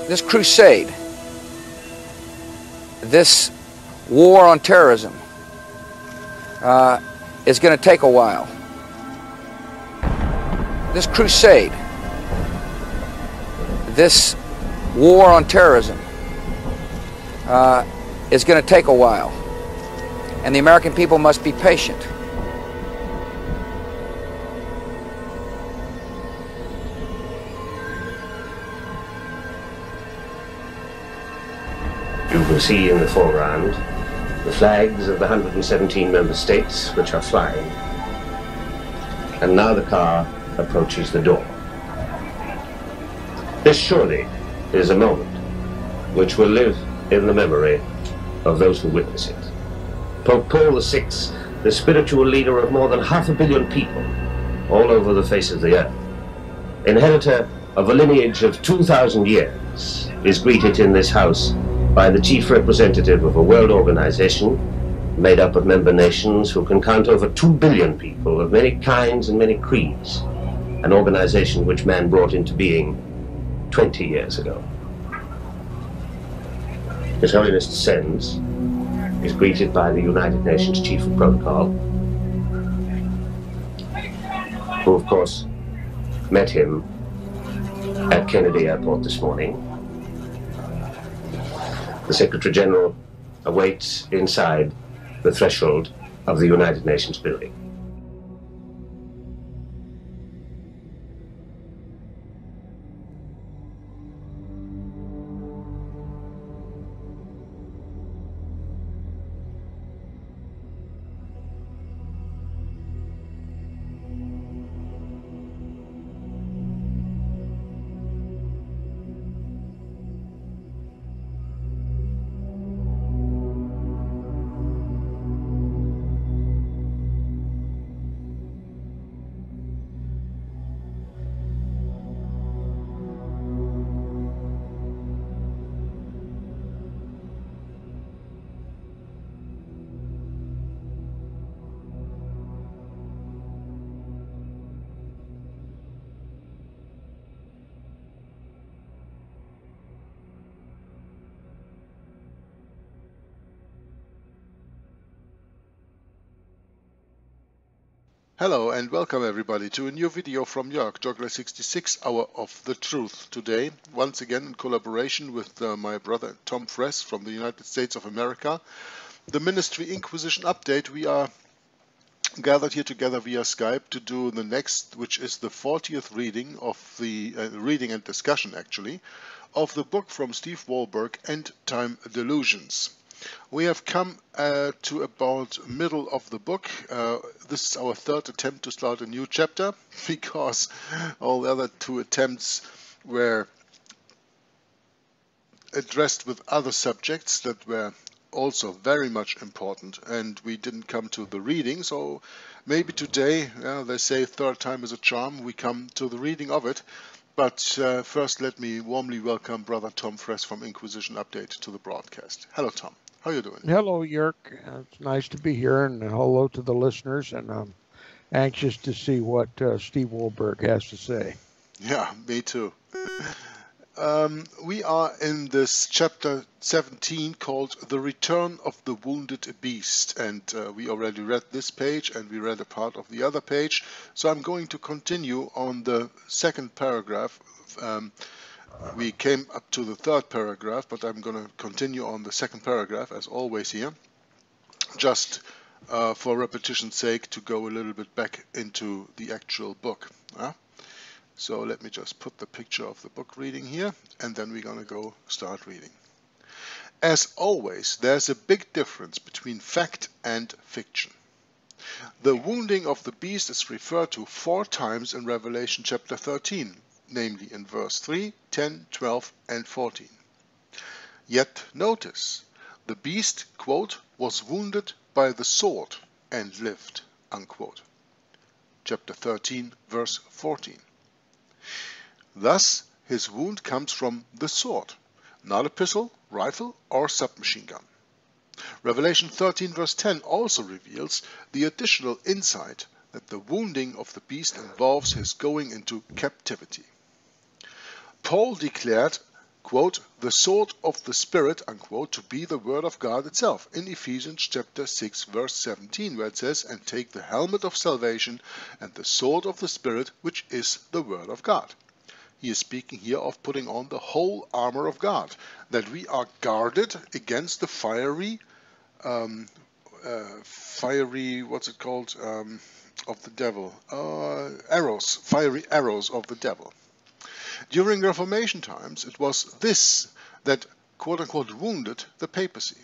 This crusade, this war on terrorism is going to take a while. This crusade, this war on terrorism is going to take a while, and the American people must be patient. You can see in the foreground the flags of the 117 member states which are flying. And now the car approaches the door. This surely is a moment which will live in the memory of those who witness it. Pope Paul VI, the spiritual leader of more than 500 million people all over the face of the earth, inheritor of a lineage of 2,000 years, is greeted in this house by the chief representative of a world organization made up of member nations who can count over 2 billion people of many kinds and many creeds, an organization which man brought into being 20 years ago. His Holiness descends, is greeted by the United Nations Chief of Protocol, who of course met him at Kennedy Airport this morning. The Secretary General awaits inside the threshold of the United Nations building. Hello and welcome everybody to a new video from Jörg, Joggler66, Hour of the Truth. Today, once again in collaboration with my brother Tom Fress from the United States of America, the Ministry Inquisition update. We are gathered here together via Skype to do the next, which is the 40th reading of the reading and discussion actually, of the book from Steve Wohlberg, End Time Delusions. We have come to about middle of the book. This is our third attempt to start a new chapter because all the other two attempts were addressed with other subjects that were also very much important, and we didn't come to the reading. So maybe today, they say third time is a charm, we come to the reading of it. But first let me warmly welcome Brother Tom Fress from Inquisition Update to the broadcast. Hello Tom, how are you doing? Hello Jörg, it's nice to be here, and hello to the listeners, and I'm anxious to see what Steve Wohlberg has to say. Yeah, me too. We are in this chapter 17 called The Return of the Wounded Beast, and we already read this page and we read a part of the other page, so I'm going to continue on the second paragraph. We came up to the third paragraph, but I'm going to continue on the second paragraph as always here, just for repetition's sake, to go a little bit back into the actual book. So let me just put the picture of the book reading here, and then we're going to go start reading. As always, there's a big difference between fact and fiction. The wounding of the beast is referred to 4 times in Revelation chapter 13, namely in verse 3, 10, 12 and 14. Yet notice, the beast, quote, was wounded by the sword and lived, unquote. Chapter 13, verse 14. Thus, his wound comes from the sword, not a pistol, rifle, or submachine gun. Revelation 13 verse 10 also reveals the additional insight that the wounding of the beast involves his going into captivity. Paul declared, quote, the sword of the Spirit, unquote, to be the word of God itself, in Ephesians chapter 6, verse 17, where it says, and take the helmet of salvation and the sword of the Spirit, which is the word of God. He is speaking here of putting on the whole armor of God, that we are guarded against the fiery, what's it called, of the devil, arrows, fiery arrows of the devil. During Reformation times, it was this that quote-unquote wounded the papacy.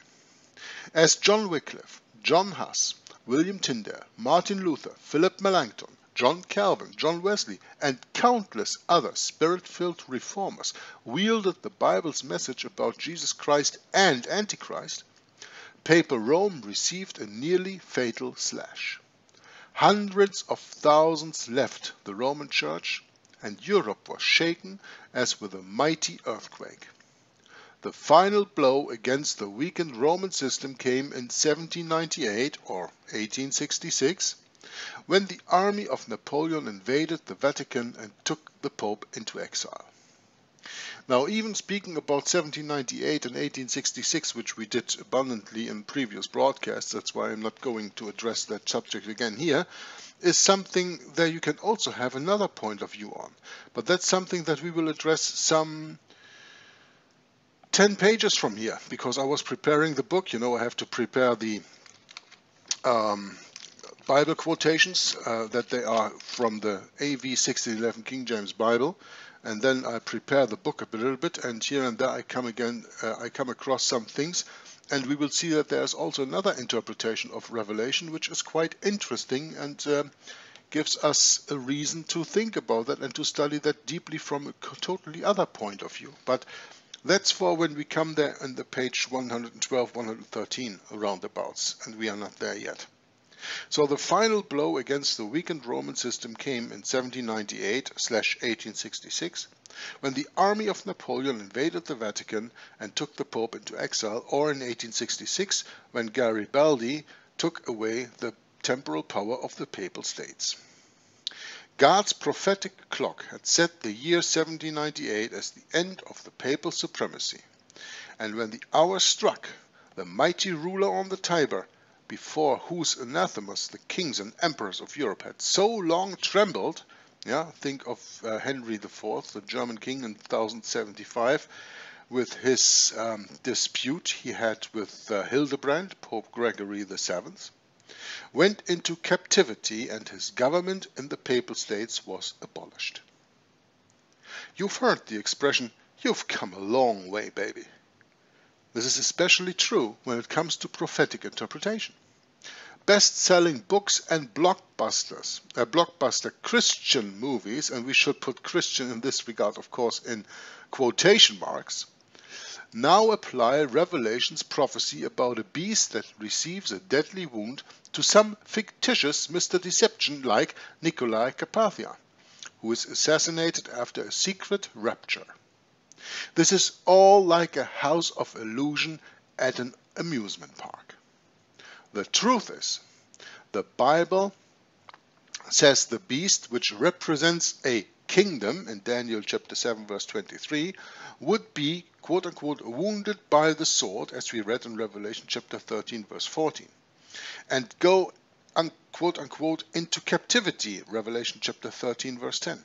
As John Wycliffe, John Huss, William Tyndale, Martin Luther, Philip Melanchthon, John Calvin, John Wesley, and countless other spirit-filled reformers wielded the Bible's message about Jesus Christ and Antichrist, Papal Rome received a nearly fatal slash. Hundreds of thousands left the Roman Church, and Europe was shaken as with a mighty earthquake. The final blow against the weakened Roman system came in 1798 or 1866, when the army of Napoleon invaded the Vatican and took the Pope into exile. Now, even speaking about 1798 and 1866, which we did abundantly in previous broadcasts, that's why I'm not going to address that subject again here, is something that you can also have another point of view on. But that's something that we will address some 10 pages from here, because I was preparing the book. You know, I have to prepare the Bible quotations, that they are from the AV 1611 King James Bible, and then I prepare the book a little bit, and here and there I come across some things, and we will see that there's also another interpretation of Revelation which is quite interesting and gives us a reason to think about that and to study that deeply from a totally other point of view. But that's for when we come there on the page 112, 113 roundabouts, and we are not there yet. So the final blow against the weakened Roman system came in 1798/1866, when the army of Napoleon invaded the Vatican and took the Pope into exile, or in 1866, when Garibaldi took away the temporal power of the Papal States. God's prophetic clock had set the year 1798 as the end of the Papal supremacy, and when the hour struck, the mighty ruler on the Tiber, before whose anathemas the kings and emperors of Europe had so long trembled, think of Henry IV, the German king in 1075, with his dispute he had with Hildebrand, Pope Gregory VII, went into captivity, and his government in the Papal States was abolished. You've heard the expression, "You've come a long way, baby." This is especially true when it comes to prophetic interpretation. Best-selling books and blockbuster Christian movies, and we should put Christian in this regard, of course, in quotation marks, now apply Revelation's prophecy about a beast that receives a deadly wound to some fictitious Mr. Deception like Nikolai Carpathia, who is assassinated after a secret rapture. This is all like a house of illusion at an amusement park. The truth is, the Bible says the beast, which represents a kingdom in Daniel chapter 7 verse 23, would be quote-unquote wounded by the sword, as we read in Revelation chapter 13 verse 14, and go quote-unquote into captivity, Revelation chapter 13 verse 10.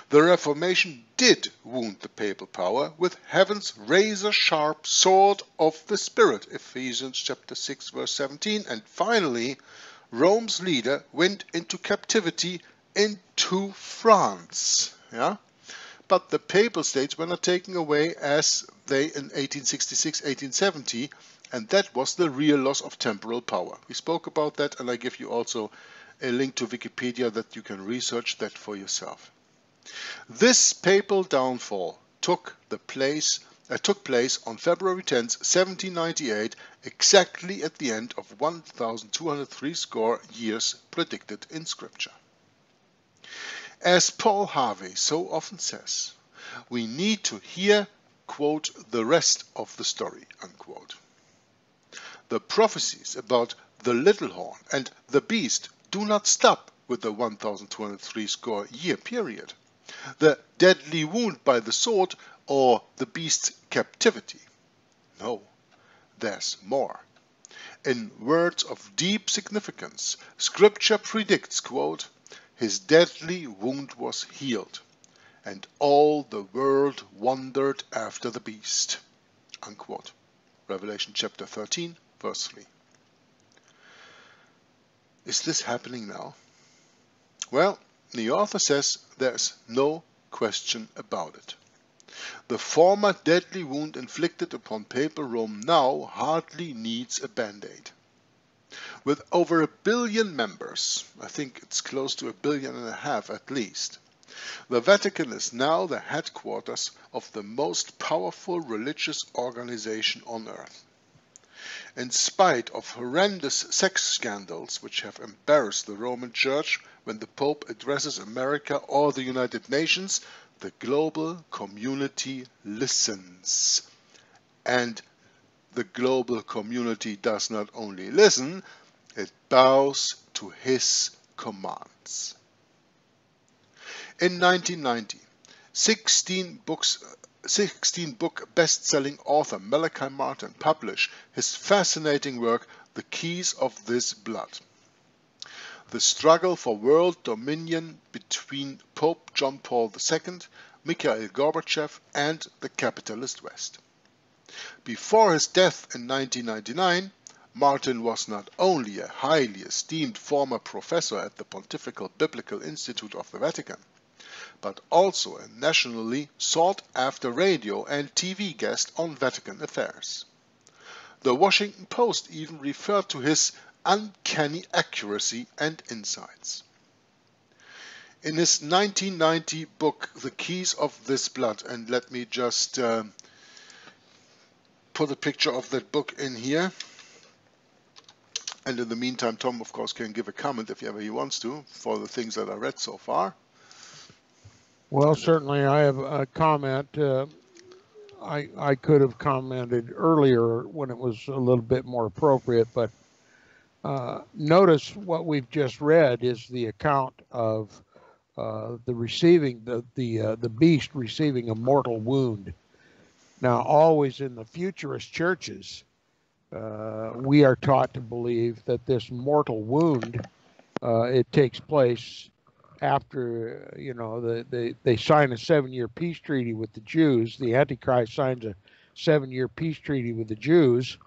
The Reformation did wound the papal power with heaven's razor-sharp sword of the Spirit, Ephesians chapter 6 verse 17, and finally Rome's leader went into captivity into France. But the Papal States were not taken away as they in 1866, 1870, and that was the real loss of temporal power. We spoke about that, and I give you also a link to Wikipedia that you can research that for yourself. This papal downfall took place on February 10, 1798, exactly at the end of 1,203 years predicted in Scripture. As Paul Harvey so often says, we need to hear, quote, the rest of the story, unquote. The prophecies about the little horn and the beast do not stop with the 1,203 year period. The deadly wound by the sword or the beast's captivity? No, there's more. In words of deep significance, Scripture predicts, quote, "His deadly wound was healed, and all the world wondered after the beast," unquote. Revelation chapter 13, verse 3. Is this happening now? Well, the author says there's no question about it. The former deadly wound inflicted upon Papal Rome now hardly needs a band-aid. With over 1 billion members, I think it's close to 1.5 billion at least, the Vatican is now the headquarters of the most powerful religious organization on earth. In spite of horrendous sex scandals which have embarrassed the Roman Church when the Pope addresses America or the United Nations, the global community listens. And the global community does not only listen, it bows to his commands. In 1990, 16-book best-selling author Malachi Martin published his fascinating work, The Keys of This Blood. The struggle for world dominion between Pope John Paul II, Mikhail Gorbachev, and the capitalist West. Before his death in 1999, Martin was not only a highly esteemed former professor at the Pontifical Biblical Institute of the Vatican, but also a nationally sought-after radio and TV guest on Vatican affairs. The Washington Post even referred to his uncanny accuracy and insights. In his 1990 book, The Keys of This Blood, and let me just put a picture of that book in here. And in the meantime, Tom, of course, can give a comment if ever he wants to for the things that I read so far. Well, certainly I have a comment. I could have commented earlier when it was a little bit more appropriate, but notice what we've just read is the account of the beast receiving a mortal wound. Now, always in the futurist churches, we are taught to believe that this mortal wound, it takes place after, they sign a 7-year peace treaty with the Jews. The Antichrist signs a 7-year peace treaty with the Jews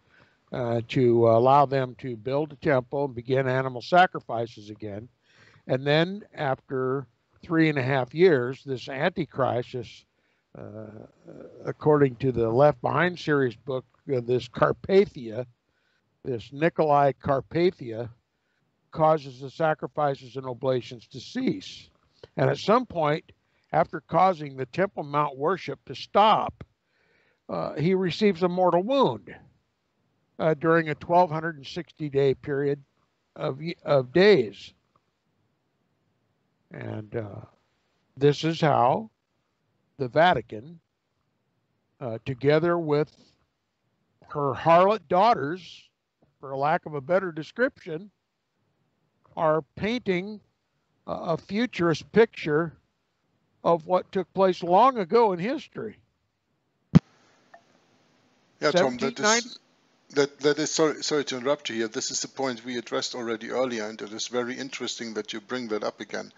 to allow them to build a temple and begin animal sacrifices again. And then after 3.5 years, this Antichrist, according to the Left Behind series book, this Nikolai Carpathia, causes the sacrifices and oblations to cease. And at some point, after causing the Temple Mount worship to stop, he receives a mortal wound during a 1,260-day period of days. And this is how the Vatican, together with her harlot daughters, for lack of a better description, are painting a futurist picture of what took place long ago in history. Yeah, Tom, that is sorry to interrupt you here. This is the point we addressed already earlier, and it is very interesting that you bring that up again.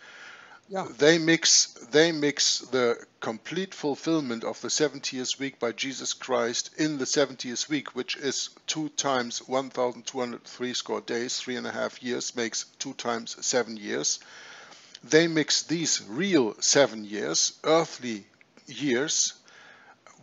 Yeah. They mix the complete fulfillment of the 70th week by Jesus Christ in the 70th week, which is 2 times 1,203 score days, 3.5 years makes 2 times 7 years. They mix these real 7 years, earthly years,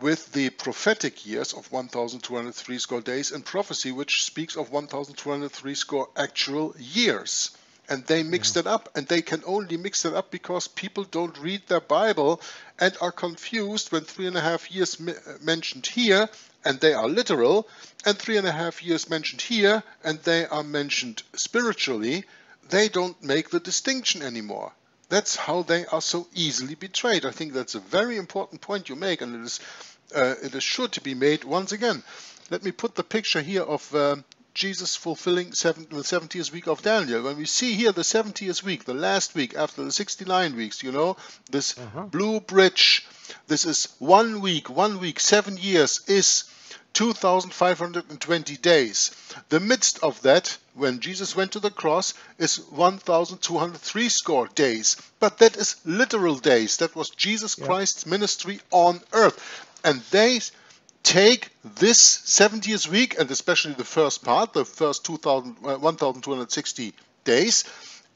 with the prophetic years of 1,203 score days in prophecy, which speaks of 1,203 score actual years. And they mixed it up, and they can only mix it up because people don't read their Bible and are confused when 3.5 years mentioned here, and they are literal, and 3.5 years mentioned here, and they are mentioned spiritually. They don't make the distinction anymore. That's how they are so easily betrayed. I think that's a very important point you make, and it is sure to be made once again. Let me put the picture here of Jesus fulfilling the 70th week of Daniel. When we see here the 70th week, the last week after the 69 weeks, this blue bridge, this is 1 week, 7 years is 2,520 days. The midst of that, when Jesus went to the cross, is 1,203 score days. But that is literal days. That was Jesus Christ's ministry on earth. And they take this 70th week, and especially the first part, the first 1,260 days,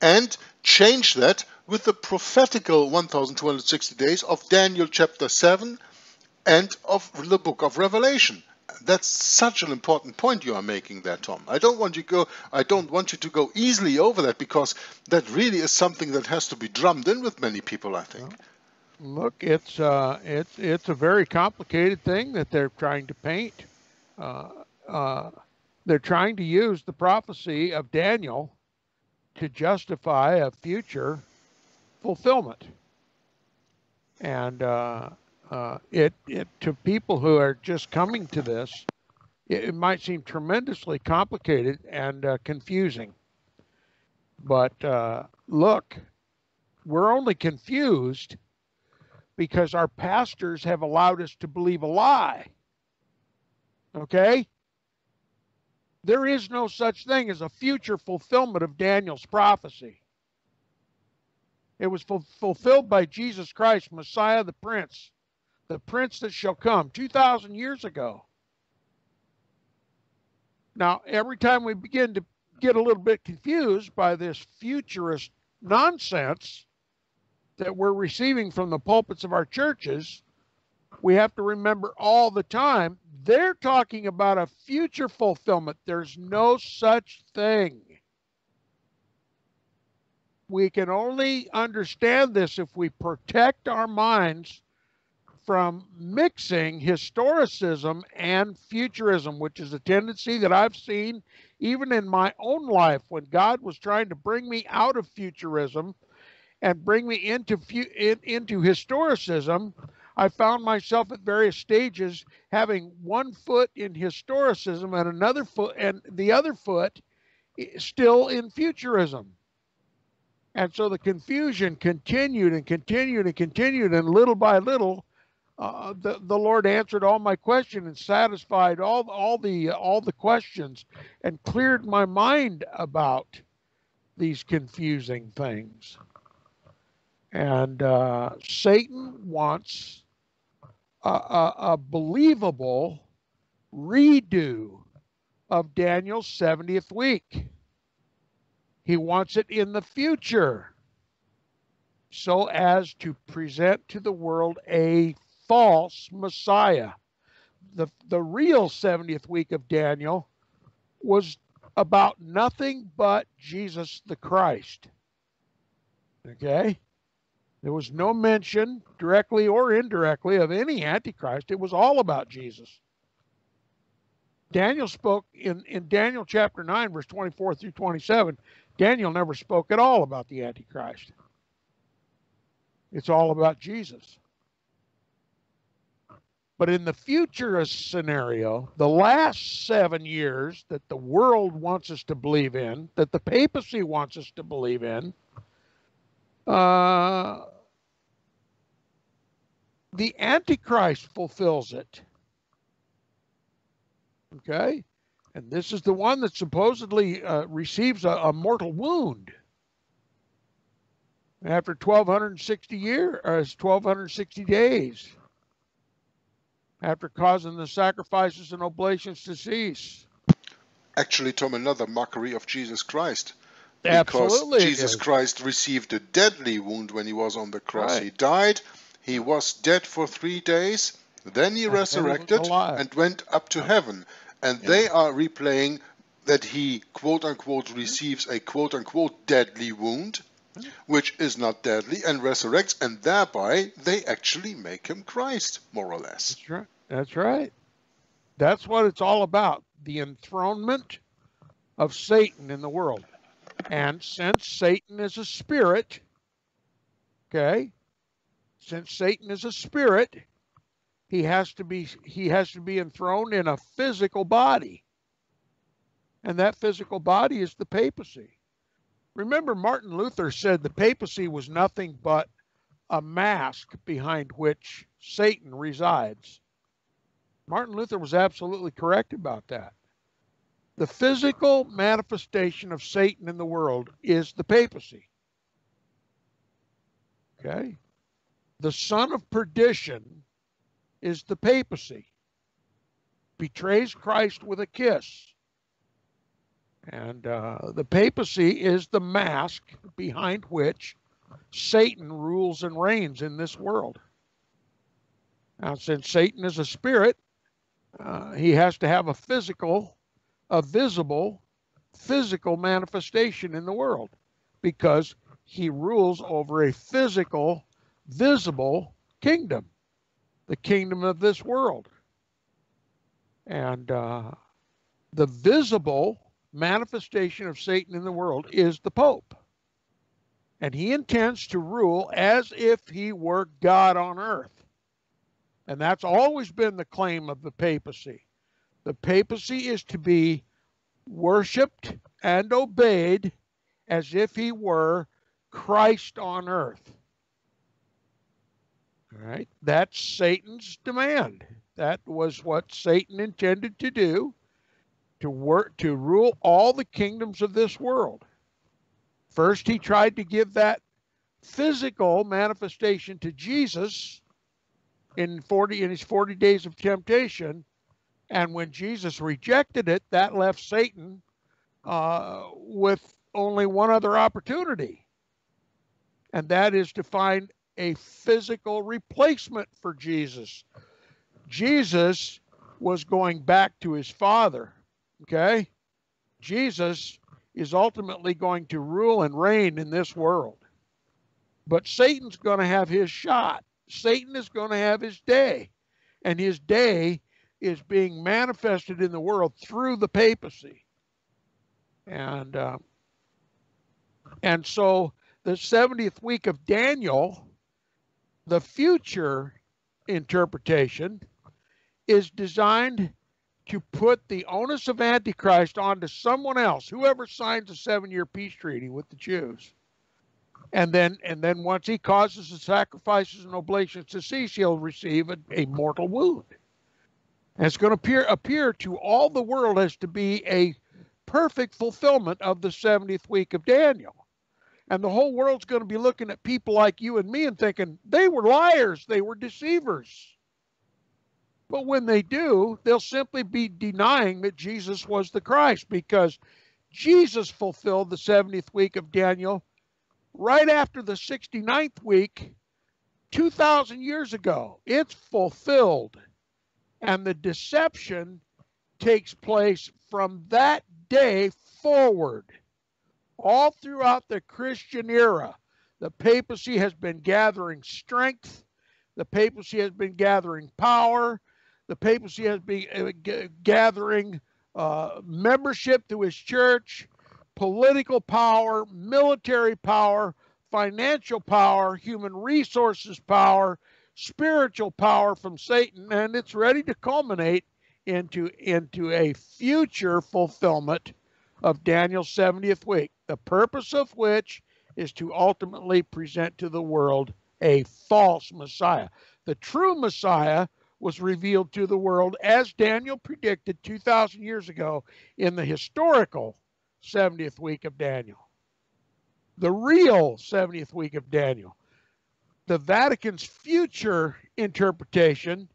and change that with the prophetical 1,260 days of Daniel chapter 7 and of the book of Revelation. That's such an important point you are making there, Tom. I don't want you to go easily over that, because that really is something that has to be drummed in with many people, I think. Look, it's a very complicated thing that they're trying to paint. They're trying to use the prophecy of Daniel to justify a future fulfillment, and to people who are just coming to this, it might seem tremendously complicated and confusing. But look, we're only confused because our pastors have allowed us to believe a lie. Okay? There is no such thing as a future fulfillment of Daniel's prophecy. It was fulfilled by Jesus Christ, Messiah the Prince that shall come 2,000 years ago. Now, every time we begin to get a little bit confused by this futurist nonsense that we're receiving from the pulpits of our churches, we have to remember all the time, they're talking about a future fulfillment. There's no such thing. We can only understand this if we protect our minds from mixing historicism and futurism, which is a tendency that I've seen even in my own life when God was trying to bring me out of futurism and bring me into historicism. I found myself at various stages having one foot in historicism and another foot, and the other foot still in futurism. And so the confusion continued and continued and continued, and little by little, the Lord answered all my questions and satisfied all the questions and cleared my mind about these confusing things. And Satan wants a believable redo of Daniel's 70th week. He wants it in the future so as to present to the world a false Messiah. The real 70th week of Daniel was about nothing but Jesus the Christ. Okay? There was no mention, directly or indirectly, of any Antichrist. It was all about Jesus. Daniel spoke in Daniel chapter 9, verse 24 through 27. Daniel never spoke at all about the Antichrist. It's all about Jesus. But in the futurist scenario, the last 7 years that the world wants us to believe in, that the papacy wants us to believe in, the Antichrist fulfills it. Okay? And this is the one that supposedly receives a mortal wound after 1,260 days, after causing the sacrifices and oblations to cease. Actually, Tom, another mockery of Jesus Christ. Absolutely. Because Jesus Christ received a deadly wound when he was on the cross. Right. He died. He was dead for 3 days. Then he resurrected and went up to heaven. And they are replaying that he, quote-unquote, receives a, quote-unquote, deadly wound, which is not deadly, and resurrects, and thereby they actually make him Christ, more or less. That's right. That's right. That's what it's all about, the enthronement of Satan in the world. And since Satan is a spirit, okay, since Satan is a spirit, he has to be enthroned in a physical body. And that physical body is the papacy. Remember, Martin Luther said the papacy was nothing but a mask behind which Satan resides. Martin Luther was absolutely correct about that. The physical manifestation of Satan in the world is the papacy. Okay? The son of perdition is the papacy. Betrays Christ with a kiss. And the papacy is the mask behind which Satan rules and reigns in this world. Now, since Satan is a spirit, he has to have a visible, physical manifestation in the world, because he rules over a physical, visible kingdom, the kingdom of this world. And the visible manifestation of Satan in the world is the Pope. And he intends to rule as if he were God on earth. And that's always been the claim of the papacy. The papacy is to be worshiped and obeyed as if he were Christ on earth. All right? That's Satan's demand. That was what Satan intended to do, to rule all the kingdoms of this world. First, he tried to give that physical manifestation to Jesus in his 40 days of temptation, and when Jesus rejected it, that left Satan with only one other opportunity, and that is to find a physical replacement for Jesus. Jesus was going back to his Father, okay? Jesus is ultimately going to rule and reign in this world. But Satan's going to have his shot. Satan is going to have his day. And his day is being manifested in the world through the papacy. And so the 70th week of Daniel, the future interpretation, is designed to put the onus of Antichrist onto someone else, whoever signs a 7-year peace treaty with the Jews. And then once he causes the sacrifices and oblations to cease, he'll receive a mortal wound. And it's going to appear to all the world as to be a perfect fulfillment of the 70th week of Daniel. And the whole world's going to be looking at people like you and me and thinking, they were liars, they were deceivers. But when they do, they'll simply be denying that Jesus was the Christ, because Jesus fulfilled the 70th week of Daniel right after the 69th week 2,000 years ago. It's fulfilled. And the deception takes place from that day forward. All throughout the Christian era, the papacy has been gathering strength. The papacy has been gathering power. The papacy has been gathering membership to his church, political power, military power, financial power, human resources power, spiritual power from Satan, and it's ready to culminate into a future fulfillment of Daniel's 70th week, the purpose of which is to ultimately present to the world a false Messiah. The true Messiah was revealed to the world as Daniel predicted 2,000 years ago in the historical 70th week of Daniel. The real 70th week of Daniel. The Vatican's future interpretation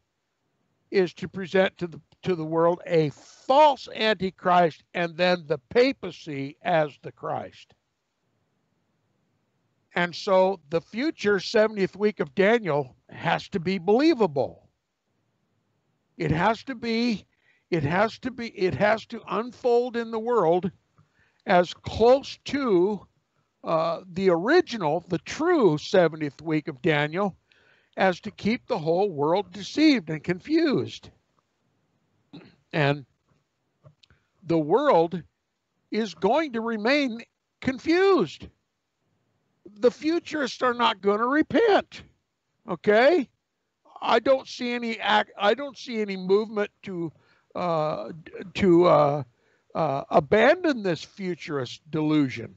is to present to the world a false Antichrist and then the papacy as the Christ. And so the future 70th week of Daniel has to be believable. It has to unfold in the world as close to the original, the true 70th week of Daniel, as to keep the whole world deceived and confused. And the world is going to remain confused. The futurists are not going to repent. Okay? I don't see any movement to abandon this futurist delusion.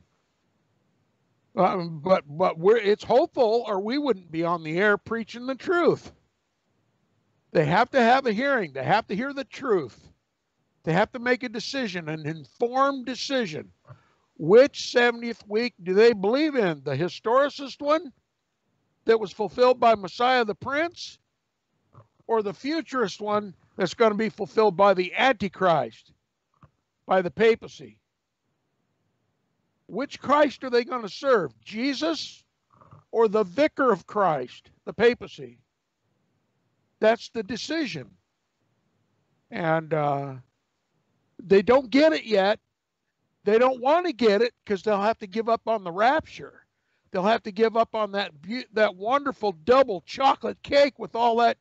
But it's hopeful, or we wouldn't be on the air preaching the truth. They have to have a hearing. They have to hear the truth. They have to make a decision, an informed decision. Which 70th week do they believe in? The historicist one that was fulfilled by Messiah the Prince, or the futurist one that's going to be fulfilled by the Antichrist, by the papacy? Which Christ are they going to serve? Jesus or the vicar of Christ, the papacy? That's the decision. And they don't get it yet. They don't want to get it because they'll have to give up on the rapture. They'll have to give up on that wonderful double chocolate cake with all that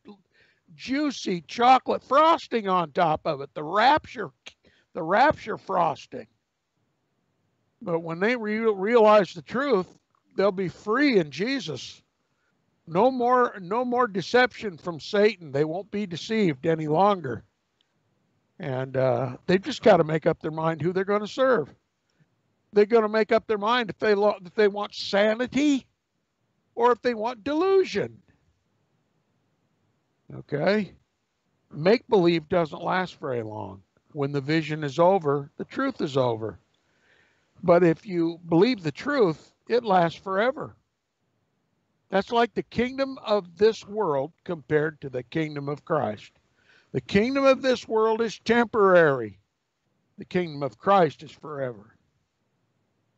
juicy chocolate frosting on top of it, the rapture frosting. But when they realize the truth, they'll be free in Jesus. No more deception from Satan. They won't be deceived any longer. And they've just got to make up their mind who they're going to serve. They're going to make up their mind if they want sanity or if they want delusion. Okay? Make-believe doesn't last very long. When the vision is over, the truth is over. But if you believe the truth, it lasts forever. That's like the kingdom of this world compared to the kingdom of Christ. The kingdom of this world is temporary. The kingdom of Christ is forever.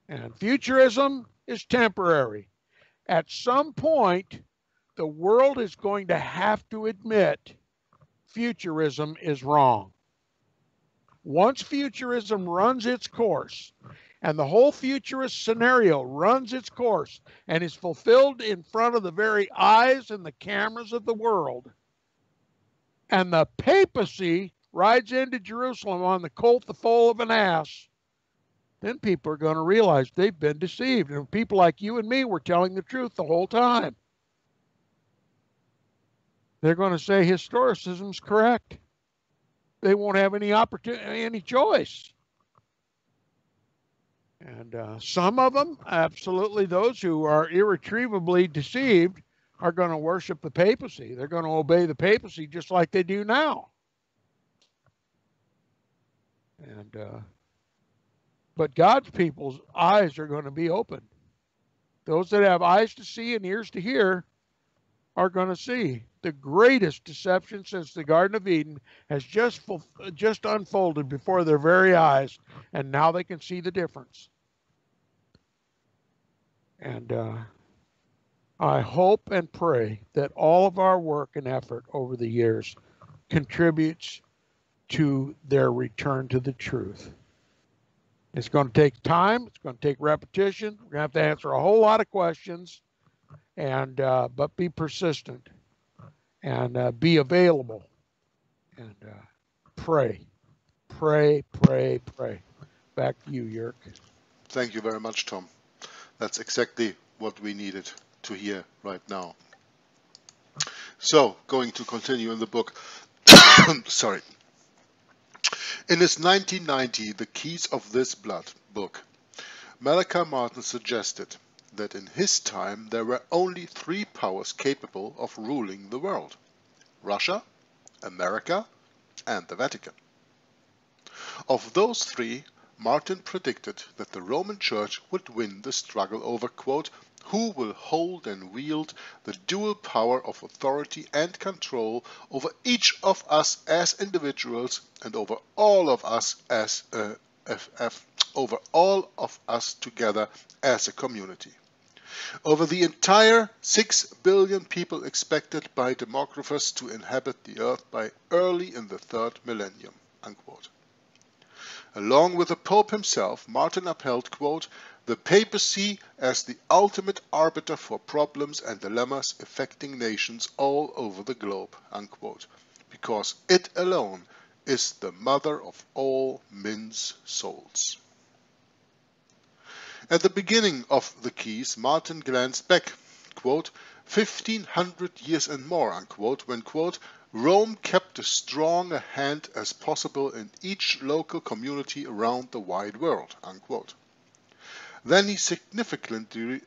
And futurism is temporary. At some point, the world is going to have to admit futurism is wrong. Once futurism runs its course, and the whole futurist scenario runs its course and is fulfilled in front of the very eyes and the cameras of the world, and the papacy rides into Jerusalem on the colt, the foal of an ass, then people are going to realize they've been deceived. And people like you and me were telling the truth the whole time. They're going to say historicism's correct. They won't have any opportunity, any choice. And some of them, absolutely, those who are irretrievably deceived, are going to worship the papacy. They're going to obey the papacy just like they do now. And but God's people's eyes are going to be open. Those that have eyes to see and ears to hear are going to see. The greatest deception since the Garden of Eden has just unfolded before their very eyes, and now they can see the difference. And I hope and pray that all of our work and effort over the years contributes to their return to the truth. It's going to take time. It's going to take repetition. We're going to have to answer a whole lot of questions, and but be persistent and be available and pray. Back to you, Jörg. Thank you very much, Tom. That's exactly what we needed to hear right now. So, going to continue in the book. Sorry. In his 1990 The Keys of This Blood book, Malachi Martin suggested that in his time there were only three powers capable of ruling the world: Russia, America, and the Vatican. Of those three, Martin predicted that the Roman Church would win the struggle over, quote, who will hold and wield the dual power of authority and control over each of us as individuals and over all of us as over all of us together as a community. Over the entire 6 billion people expected by demographers to inhabit the earth by early in the third millennium, unquote. Along with the Pope himself, Martin upheld, quote, the papacy as the ultimate arbiter for problems and dilemmas affecting nations all over the globe, unquote, because it alone is the mother of all men's souls. At the beginning of the Keys, Martin glanced back, quote, 1500 years and more, unquote, when, quote, Rome kept as strong a hand as possible in each local community around the wide world, unquote. Then he significantly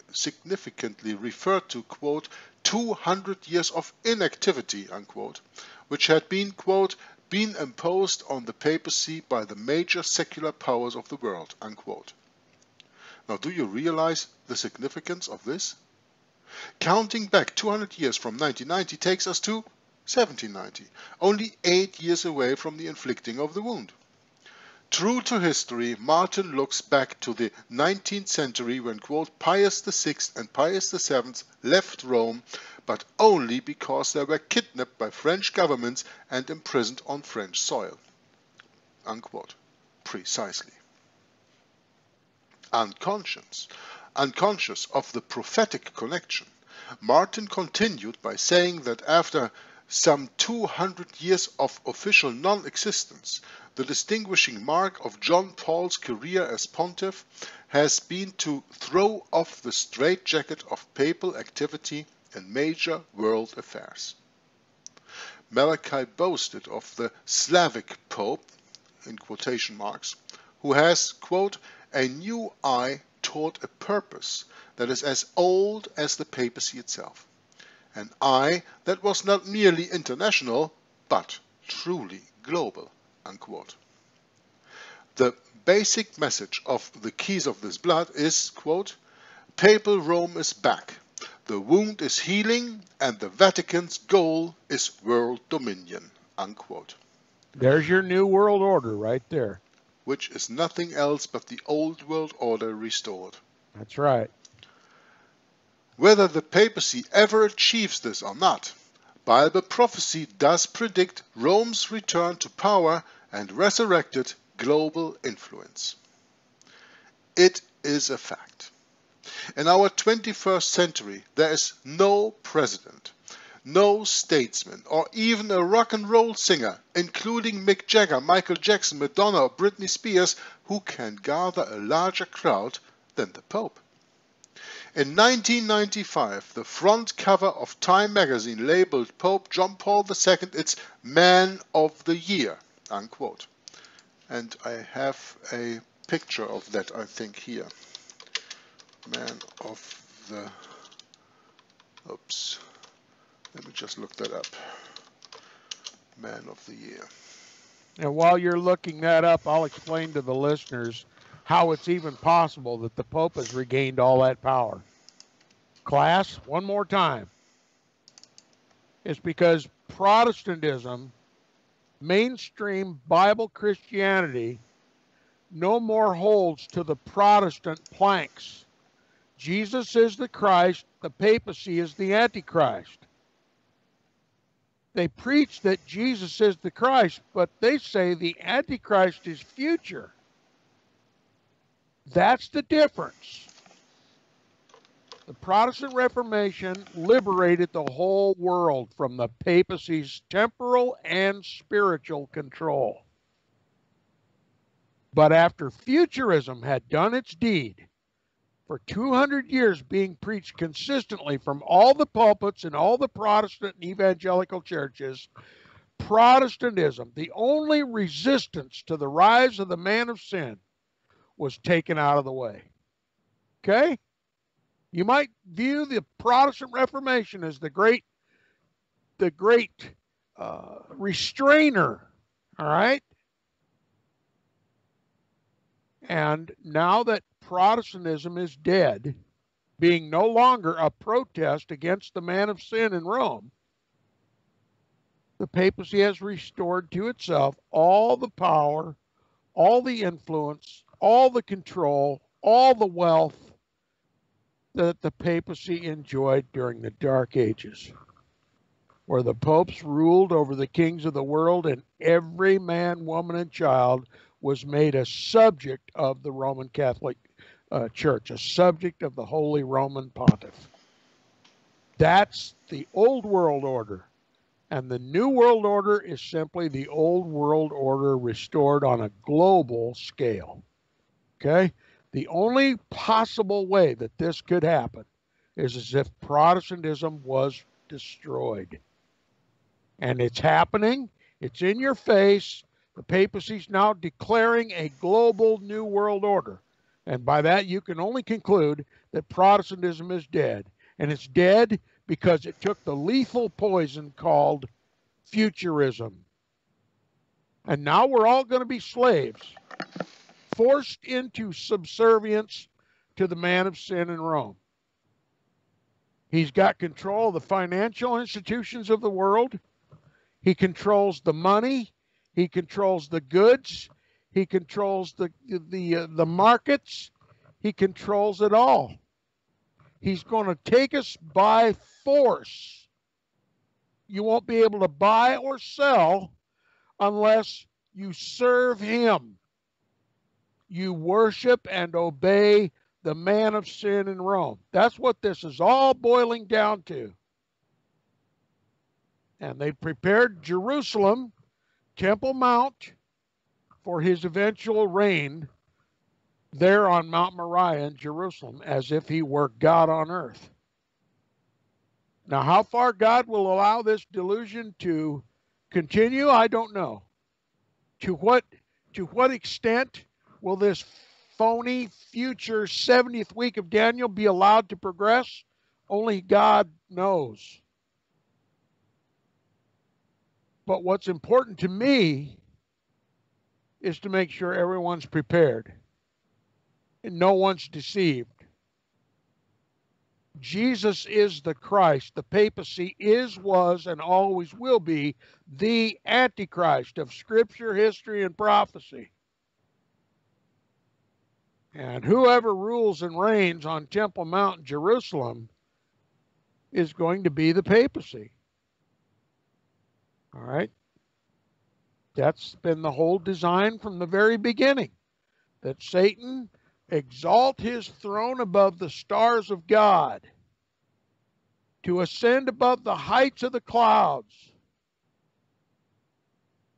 referred to, quote, 200 years of inactivity, unquote, which had been, quote, been imposed on the papacy by the major secular powers of the world, unquote. Now, do you realize the significance of this? Counting back 200 years from 1990 takes us to 1790, only 8 years away from the inflicting of the wound. True to history, Martin looks back to the 19th century when, quote, Pius VI and Pius VII left Rome, but only because they were kidnapped by French governments and imprisoned on French soil, unquote. Precisely. Unconscious of the prophetic connection, Martin continued by saying that after some 200 years of official non-existence, the distinguishing mark of John Paul's career as pontiff has been to throw off the straitjacket of papal activity in major world affairs. Malachi boasted of the Slavic Pope, in quotation marks, who has, quote, a new eye toward a purpose that is as old as the papacy itself. An eye that was not merely international, but truly global, unquote. The basic message of the Keys of this Blood is, quote, Papal Rome is back, the wound is healing, and the Vatican's goal is world dominion, unquote. There's your new world order right there. Which is nothing else but the old world order restored. That's right. Whether the papacy ever achieves this or not, Bible prophecy does predict Rome's return to power and resurrected global influence. It is a fact. In our 21st century, there is no president, no statesman, or even a rock and roll singer, including Mick Jagger, Michael Jackson, Madonna, or Britney Spears, who can gather a larger crowd than the Pope. In 1995, the front cover of Time magazine labeled Pope John Paul II its Man of the Year, unquote. And I have a picture of that, I think, here. Man of the... Oops. Let me just look that up. Man of the Year. And while you're looking that up, I'll explain to the listeners how it's even possible that the Pope has regained all that power. Class, one more time. It's because Protestantism, mainstream Bible Christianity, no more holds to the Protestant planks. Jesus is the Christ, the papacy is the Antichrist. They preach that Jesus is the Christ, but they say the Antichrist is future. That's the difference. The Protestant Reformation liberated the whole world from the papacy's temporal and spiritual control. But after futurism had done its deed, for 200 years being preached consistently from all the pulpits in all the Protestant and evangelical churches, Protestantism, the only resistance to the rise of the man of sin, was taken out of the way. Okay? You might view the Protestant Reformation as the great restrainer, all right? And now that Protestantism is dead, being no longer a protest against the man of sin in Rome, the papacy has restored to itself all the power, all the influence, all the control, all the wealth that the papacy enjoyed during the Dark Ages, where the popes ruled over the kings of the world and every man, woman, and child was made a subject of the Roman Catholic Church, a subject of the Holy Roman Pontiff. That's the old world order. And the new world order is simply the old world order restored on a global scale. Okay? The only possible way that this could happen is as if Protestantism was destroyed. And it's happening. It's in your face. The papacy's now declaring a global new world order. And by that, you can only conclude that Protestantism is dead. And it's dead because it took the lethal poison called futurism. And now we're all going to be slaves, forced into subservience to the man of sin in Rome. He's got control of the financial institutions of the world. He controls the money. He controls the goods. He controls the markets. He controls it all. He's going to take us by force. You won't be able to buy or sell unless you serve him. You worship and obey the man of sin in Rome. That's what this is all boiling down to. And they prepared Jerusalem, Temple Mount, for his eventual reign there on Mount Moriah in Jerusalem, as if he were God on earth. Now, how far God will allow this delusion to continue, I don't know. To what extent will this phony future 70th week of Daniel be allowed to progress? Only God knows. But what's important to me is to make sure everyone's prepared and no one's deceived. Jesus is the Christ. The papacy is, was, and always will be the Antichrist of Scripture, history, and prophecy. And whoever rules and reigns on Temple Mount in Jerusalem is going to be the papacy. All right? That's been the whole design from the very beginning, that Satan exalt his throne above the stars of God, to ascend above the heights of the clouds,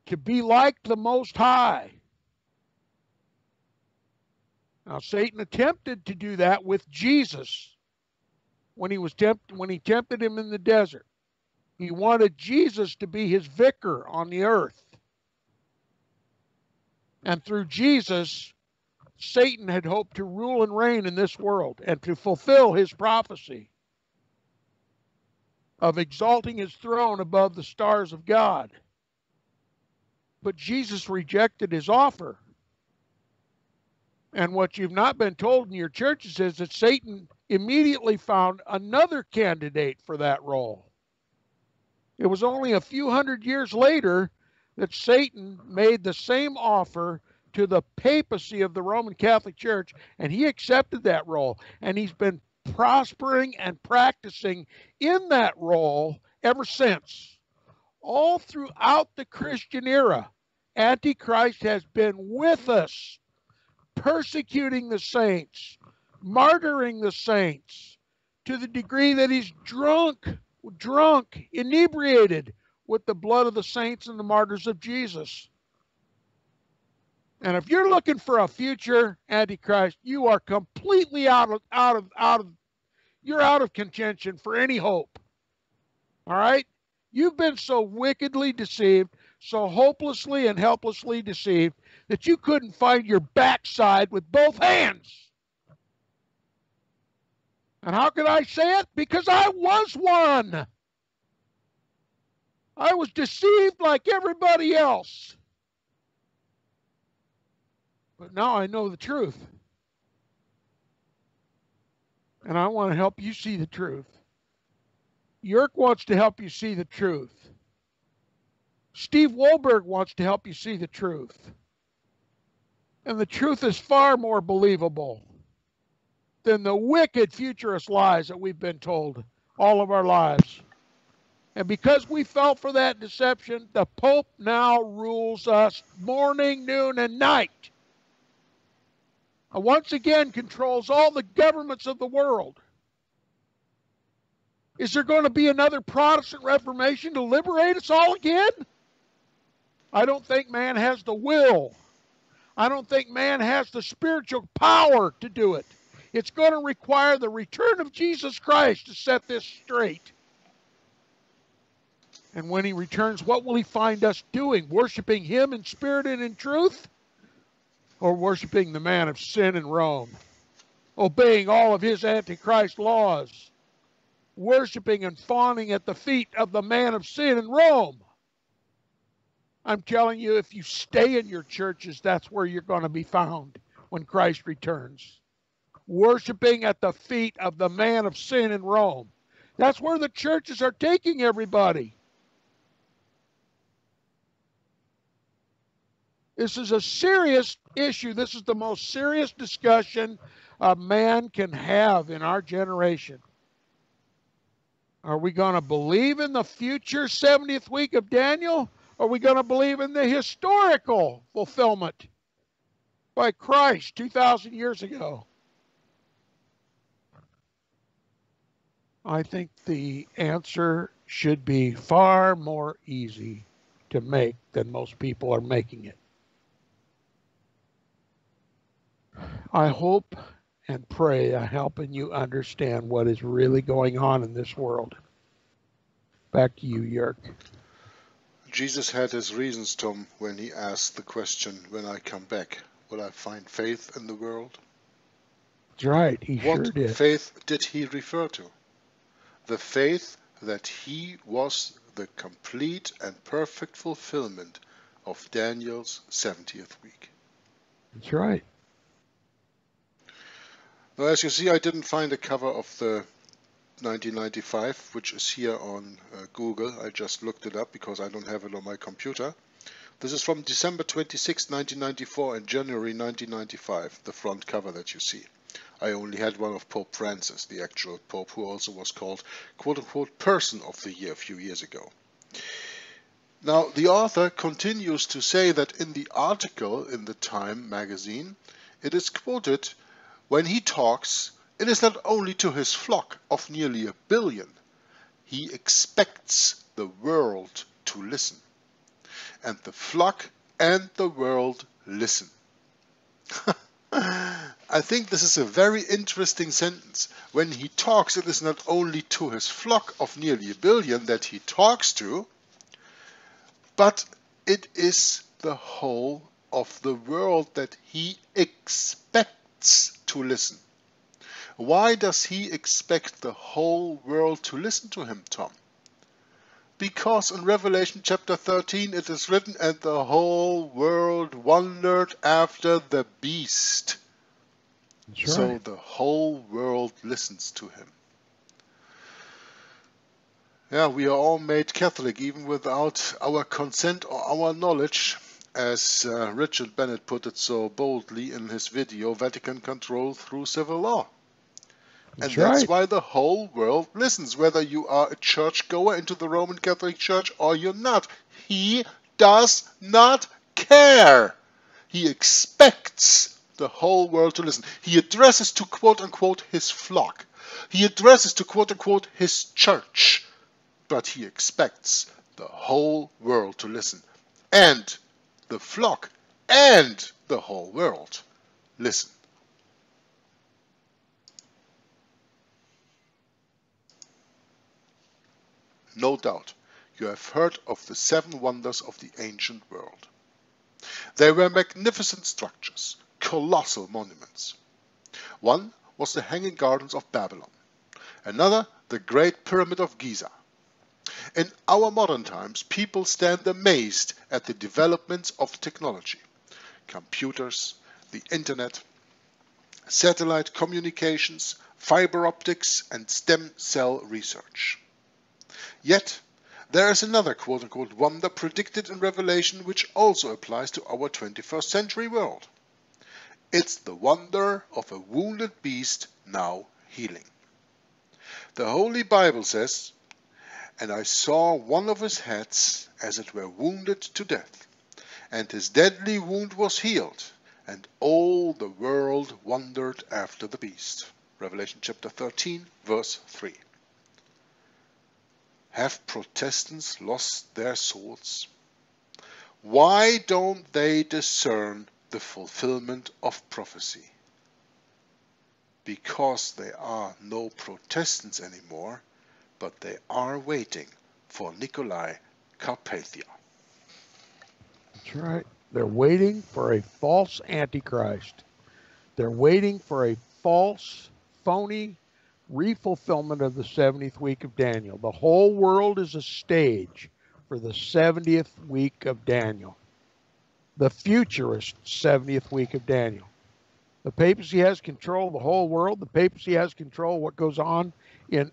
to be like the Most High. Now, Satan attempted to do that with Jesus when he tempted him in the desert. He wanted Jesus to be his vicar on the earth. And through Jesus, Satan had hoped to rule and reign in this world and to fulfill his prophecy of exalting his throne above the stars of God. But Jesus rejected his offer. And what you've not been told in your churches is that Satan immediately found another candidate for that role. It was only a few hundred years later that Satan made the same offer to the papacy of the Roman Catholic Church, and he accepted that role. And he's been prospering and practicing in that role ever since. All throughout the Christian era, Antichrist has been with us, persecuting the saints, martyring the saints, to the degree that he's drunk, inebriated with the blood of the saints and the martyrs of Jesus. And if you're looking for a future Antichrist, you are completely you're out of contention for any hope. All right? You've been so wickedly deceived, so hopelessly and helplessly deceived, that you couldn't find your backside with both hands. And how could I say it? Because I was one. I was deceived like everybody else. But now I know the truth. And I want to help you see the truth. Yerk wants to help you see the truth. Steve Wohlberg wants to help you see the truth. And the truth is far more believable than the wicked futurist lies that we've been told all of our lives. And because we fell for that deception, the Pope now rules us morning, noon, and night. And once again controls all the governments of the world. Is there going to be another Protestant Reformation to liberate us all again? I don't think man has the will. I don't think man has the spiritual power to do it. It's going to require the return of Jesus Christ to set this straight. And when he returns, what will he find us doing? Worshiping him in spirit and in truth? Or worshiping the man of sin in Rome? Obeying all of his Antichrist laws? Worshiping and fawning at the feet of the man of sin in Rome? I'm telling you, if you stay in your churches, that's where you're going to be found when Christ returns. Worshiping at the feet of the man of sin in Rome. That's where the churches are taking everybody. This is a serious issue. This is the most serious discussion a man can have in our generation. Are we going to believe in the future 70th week of Daniel? Or are we going to believe in the historical fulfillment by Christ 2,000 years ago? I think the answer should be far more easy to make than most people are making it. I hope and pray I'm helping you understand what is really going on in this world. Back to you, Jörg. Jesus had his reasons, Tom, when he asked the question, when I come back, will I find faith in the world? That's right, he sure did. What faith did he refer to? The faith that he was the complete and perfect fulfillment of Daniel's 70th week. That's right. Now, as you see, I didn't find a cover of the 1995, which is here on Google. I just looked it up because I don't have it on my computer. This is from December 26, 1994 and January 1995, the front cover that you see. I only had one of Pope Francis, the actual Pope, who also was called quote-unquote Person of the Year a few years ago. Now, the author continues to say that in the article in the Time magazine, it is quoted, when he talks, it is not only to his flock of nearly 1 billion. He expects the world to listen. And the flock and the world listen. I think this is a very interesting sentence. When he talks, it is not only to his flock of nearly 1 billion that he talks to, but it is the whole of the world that he expects to listen. Why does he expect the whole world to listen to him, Tom? Because in Revelation chapter 13 it is written, and the whole world wondered after the beast. Right. So the whole world listens to him. Yeah, we are all made Catholic even without our consent or our knowledge, as Richard Bennett put it so boldly in his video, Vatican Control Through Civil Law. And that's why the whole world listens, whether you are a churchgoer into the Roman Catholic Church or you're not. He does not care. He expects the whole world to listen. He addresses to quote-unquote his flock. He addresses to quote-unquote his church. But he expects the whole world to listen. And the flock and the whole world listen. No doubt, you have heard of the 7 wonders of the ancient world. They were magnificent structures, colossal monuments. One was the Hanging Gardens of Babylon, another the Great Pyramid of Giza. In our modern times, people stand amazed at the developments of technology, computers, the internet, satellite communications, fiber optics, and stem cell research. Yet, there is another quote-unquote wonder predicted in Revelation which also applies to our 21st century world. It's the wonder of a wounded beast now healing. The Holy Bible says, "And I saw one of his heads as it were wounded to death, and his deadly wound was healed, and all the world wondered after the beast." Revelation chapter 13, verse 3. Have Protestants lost their souls? Why don't they discern the fulfillment of prophecy? Because there are no Protestants anymore, but they are waiting for Nikolai Carpathia. That's right. They're waiting for a false Antichrist. They're waiting for a false, phony refulfillment of the 70th week of Daniel. The whole world is a stage for the 70th week of Daniel, the futurist 70th week of Daniel. The papacy has control of the whole world. The papacy has control of what goes on in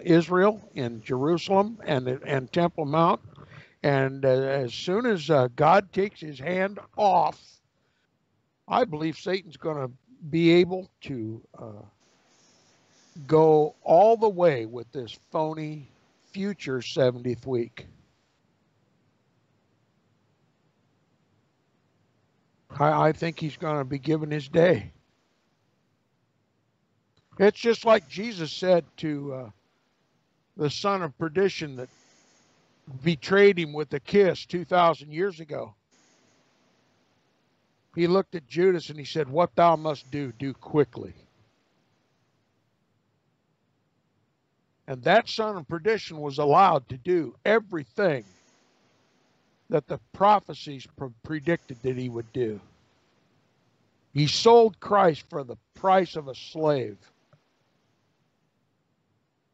Israel, in Jerusalem, and Temple Mount. And as soon as God takes his hand off, I believe Satan's going to be able to go all the way with this phony future 70th week. I think he's going to be given his day. It's just like Jesus said to the son of perdition that betrayed him with a kiss 2,000 years ago. He looked at Judas and he said, "What thou must do, do quickly." And that son of perdition was allowed to do everything that the prophecies predicted that he would do. He sold Christ for the price of a slave.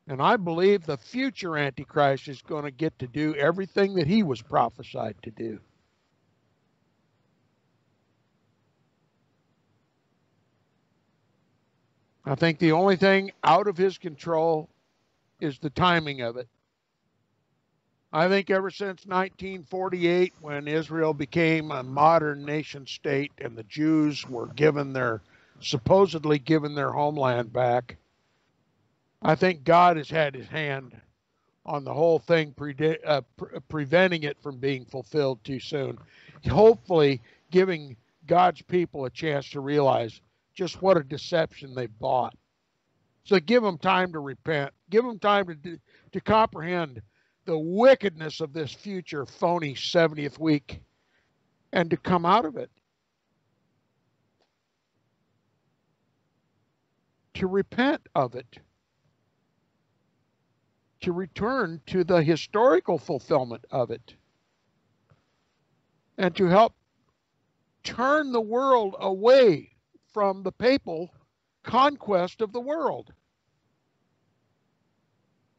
And I believe the future Antichrist is going to get to do everything that he was prophesied to do. I think the only thing out of his control is the timing of it. I think ever since 1948, when Israel became a modern nation state and the Jews were supposedly given their homeland back, I think God has had his hand on the whole thing, preventing it from being fulfilled too soon. Hopefully giving God's people a chance to realize just what a deception they bought. So give them time to repent. Give them time to comprehend the wickedness of this future phony 70th week and to come out of it. To repent of it. To return to the historical fulfillment of it. And to help turn the world away from the papal conquest of the world.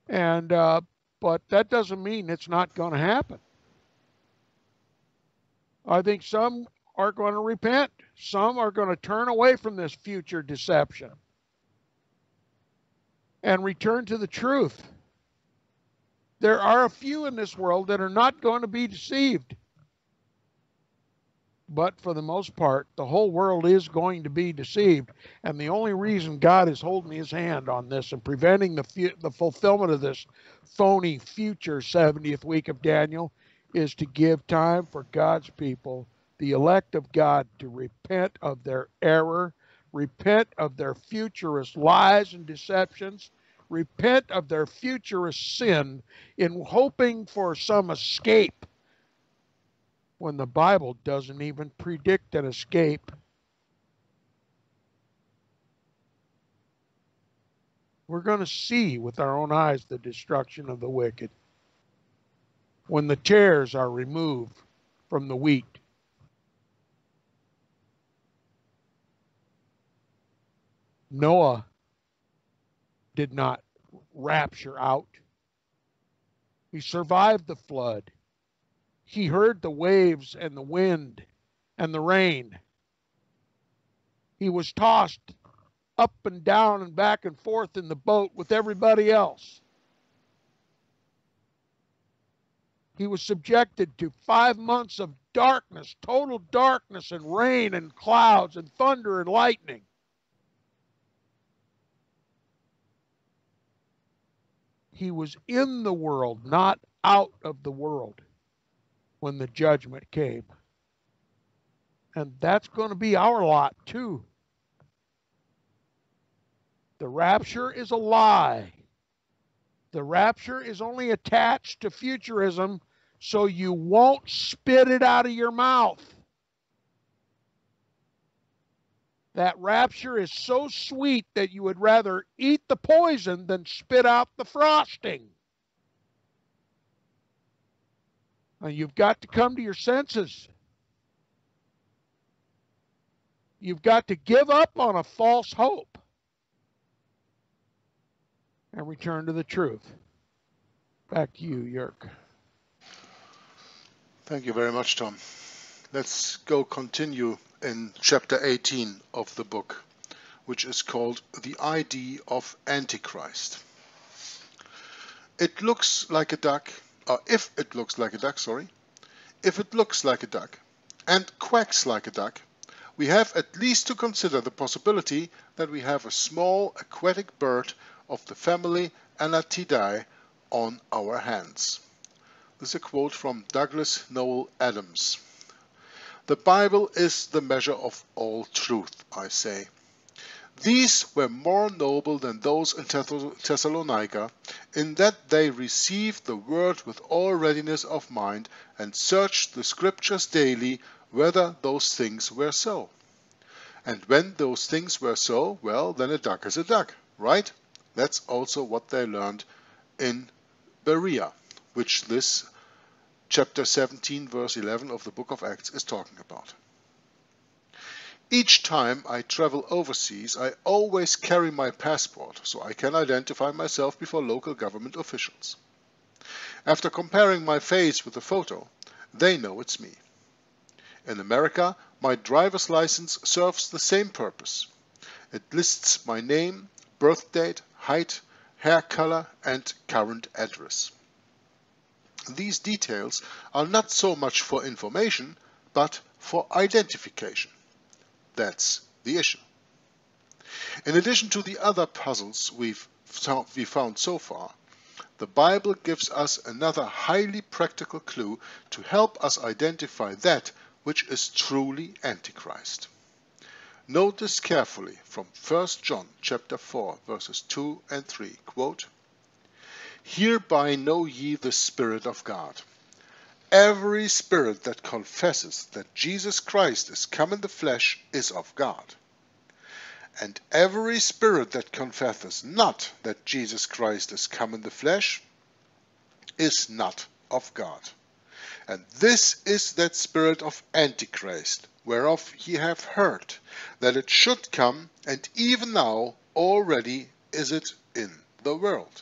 And but that doesn't mean it's not going to happen. I think some are going to repent. Some are going to turn away from this future deception and return to the truth. There are a few in this world that are not going to be deceived. But for the most part, the whole world is going to be deceived. And the only reason God is holding his hand on this and preventing the fulfillment of this phony future 70th week of Daniel is to give time for God's people, the elect of God, to repent of their error, repent of their futurist lies and deceptions, repent of their futurist sin in hoping for some escape when the Bible doesn't even predict an escape. We're going to see with our own eyes the destruction of the wicked when the tares are removed from the wheat. Noah did not rapture out. He survived the flood. He heard the waves and the wind and the rain. He was tossed up and down and back and forth in the boat with everybody else. He was subjected to 5 months of darkness, total darkness and rain and clouds and thunder and lightning. He was in the world, not out of the world, when the judgment came. And that's going to be our lot too. The rapture is a lie. The rapture is only attached to futurism so you won't spit it out of your mouth. That rapture is so sweet that you would rather eat the poison than spit out the frosting. You've got to come to your senses. You've got to give up on a false hope and return to the truth. Back to you, Jörg. Thank you very much, Tom. Let's go continue in chapter 18 of the book, which is called The ID of Antichrist. It looks like a duck, or if it looks like a duck, if it looks like a duck and quacks like a duck, we have at least to consider the possibility that we have a small aquatic bird of the family EvenAtTheDoors on our hands. This is a quote from Douglas Noel Adams. The Bible is the measure of all truth, I say. These were more noble than those in Thessalonica, in that they received the word with all readiness of mind, and searched the scriptures daily, whether those things were so. And when those things were so, well, then a duck is a duck, right? That's also what they learned in Berea, which this chapter 17, verse 11 of the book of Acts is talking about. Each time I travel overseas, I always carry my passport so I can identify myself before local government officials. After comparing my face with the photo, they know it's me. In America, my driver's license serves the same purpose. It lists my name, birth date, height, hair color, and current address. These details are not so much for information, but for identification. That's the issue. In addition to the other puzzles we've found so far, the Bible gives us another highly practical clue to help us identify that which is truly Antichrist. Note this carefully from 1 John chapter 4, verses 2 and 3, quote, "Hereby know ye the Spirit of God. Every spirit that confesses that Jesus Christ is come in the flesh is of God. And every spirit that confesseth not that Jesus Christ is come in the flesh is not of God. And this is that spirit of Antichrist, whereof ye have heard, that it should come, and even now already is it in the world."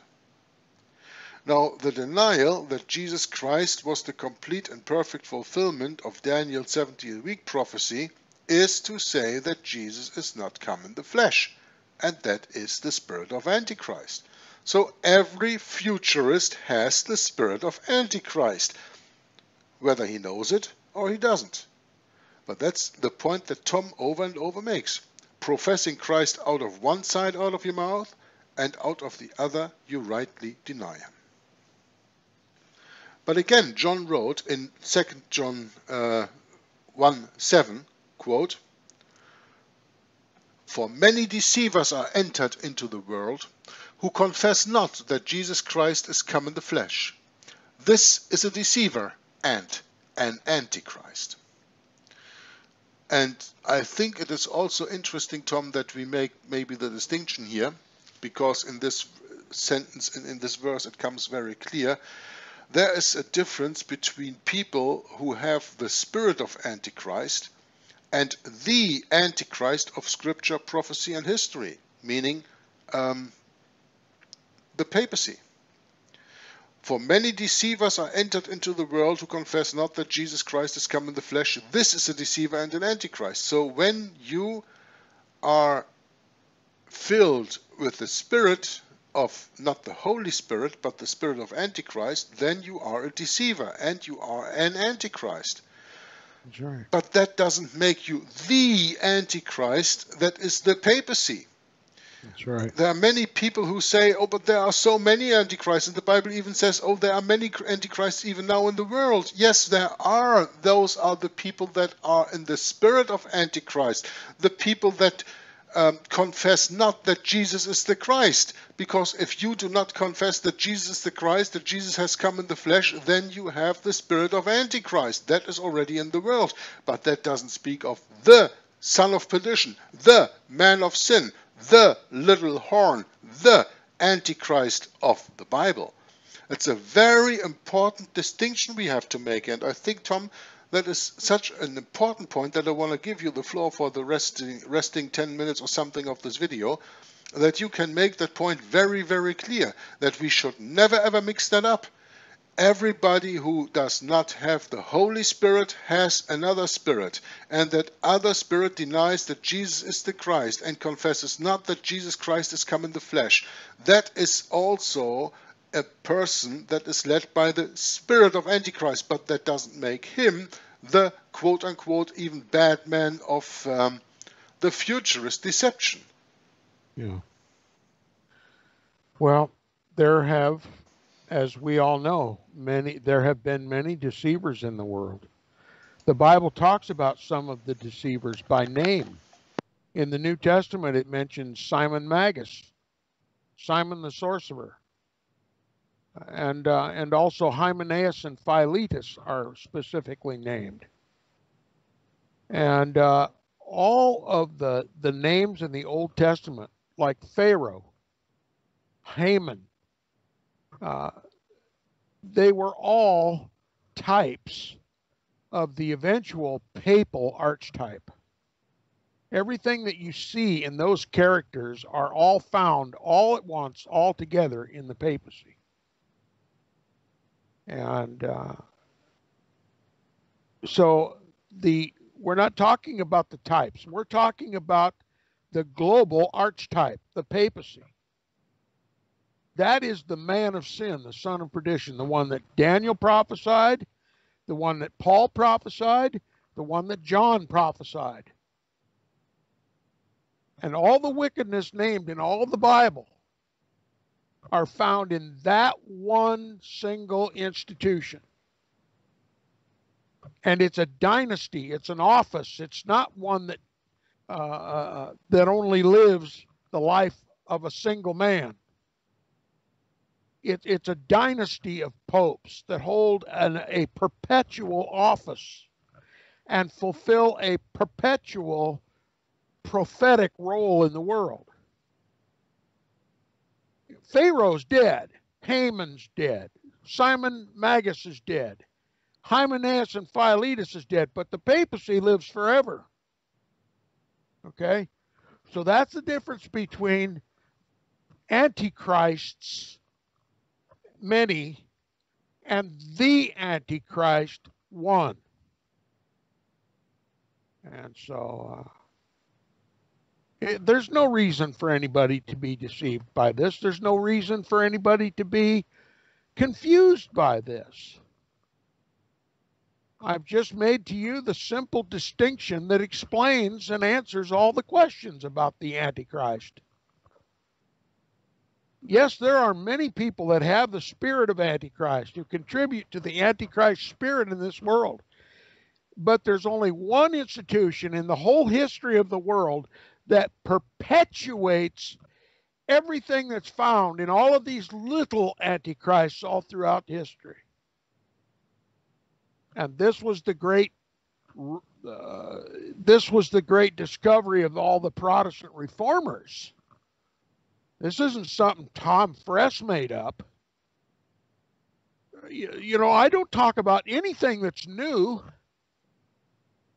Now, the denial that Jesus Christ was the complete and perfect fulfillment of Daniel's 70th week prophecy is to say that Jesus is not come in the flesh, and that is the spirit of Antichrist. So every futurist has the spirit of Antichrist, whether he knows it or he doesn't. But that's the point that Tom over and over makes. Professing Christ out of one side out of your mouth, and out of the other you rightly deny him. But again, John wrote in 2 John 1:7, quote, "For many deceivers are entered into the world, who confess not that Jesus Christ is come in the flesh. This is a deceiver and an Antichrist." And I think it is also interesting, Tom, that we make maybe the distinction here, because in this sentence, in this verse, it comes very clear. There is a difference between people who have the spirit of Antichrist and the Antichrist of Scripture, prophecy, and history, meaning the papacy. "For many deceivers are entered into the world who confess not that Jesus Christ is come in the flesh. This is a deceiver and an Antichrist." So when you are filled with the spirit of not the Holy Spirit, but the spirit of Antichrist, then you are a deceiver and you are an Antichrist. That's right. But that doesn't make you the Antichrist that is the papacy. That's right. There are many people who say, "Oh, but there are so many Antichrists," and the Bible even says, "Oh, there are many Antichrists even now in the world." Yes, there are. Those are the people that are in the spirit of Antichrist, the people that confess not that Jesus is the Christ. Because if you do not confess that Jesus is the Christ, that Jesus has come in the flesh, then you have the spirit of Antichrist. That is already in the world. But that doesn't speak of the son of perdition, the man of sin, the little horn, the Antichrist of the Bible. It's a very important distinction we have to make, and I think, Tom, that is such an important point that I want to give you the floor for the resting 10 minutes or something of this video, that you can make that point very, very clear, that we should never ever mix that up. Everybody who does not have the Holy Spirit has another spirit, and that other spirit denies that Jesus is the Christ and confesses not that Jesus Christ is come in the flesh. That is also a person that is led by the spirit of Antichrist, but that doesn't make him the quote-unquote even bad man of the futurist deception. Yeah. Well, there have, as we all know, there have been many deceivers in the world. The Bible talks about some of the deceivers by name. In the New Testament, it mentions Simon Magus, Simon the sorcerer, and also Hymenaeus and Philetus are specifically named. And all of the names in the Old Testament, like Pharaoh, Haman, they were all types of the eventual papal archetype. Everything that you see in those characters are all found all at once, all together in the papacy. And so we're not talking about the types. We're talking about the global archetype, the papacy. That is the man of sin, the son of perdition, the one that Daniel prophesied, the one that Paul prophesied, the one that John prophesied. And all the wickedness named in all the Bible are found in that one single institution. And it's a dynasty, it's an office, it's not one that that only lives the life of a single man. It's a dynasty of popes that hold a perpetual office and fulfill a perpetual prophetic role in the world. Pharaoh's dead. Haman's dead. Simon Magus is dead. Hymenaeus and Philetus is dead, but the papacy lives forever. Okay? So that's the difference between Antichrists, many, and the Antichrist, one. And so there's no reason for anybody to be deceived by this. There's no reason for anybody to be confused by this. I've just made to you the simple distinction that explains and answers all the questions about the Antichrist. Yes, there are many people that have the spirit of Antichrist who contribute to the Antichrist spirit in this world. But there's only one institution in the whole history of the world that perpetuates everything that's found in all of these little antichrists all throughout history. And this was the great discovery of all the Protestant reformers. This isn't something Tom Friess made up. You know, I don't talk about anything that's new.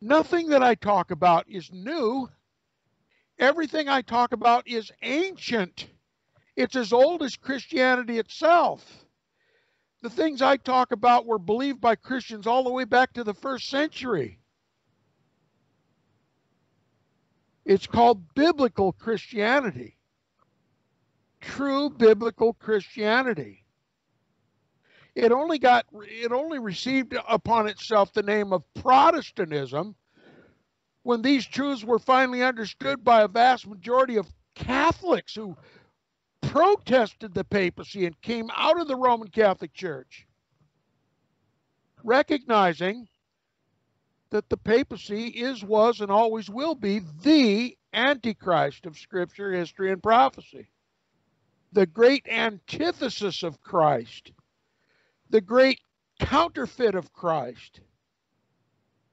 Nothing that I talk about is new. Everything I talk about is ancient. It's as old as Christianity itself. The things I talk about were believed by Christians all the way back to the 1st century. It's called biblical Christianity. True biblical Christianity. It only received upon itself the name of Protestantism when these truths were finally understood by a vast majority of Catholics who protested the papacy and came out of the Roman Catholic Church, recognizing that the papacy is, was, and always will be the Antichrist of Scripture, history, and prophecy. The great antithesis of Christ. The great counterfeit of Christ.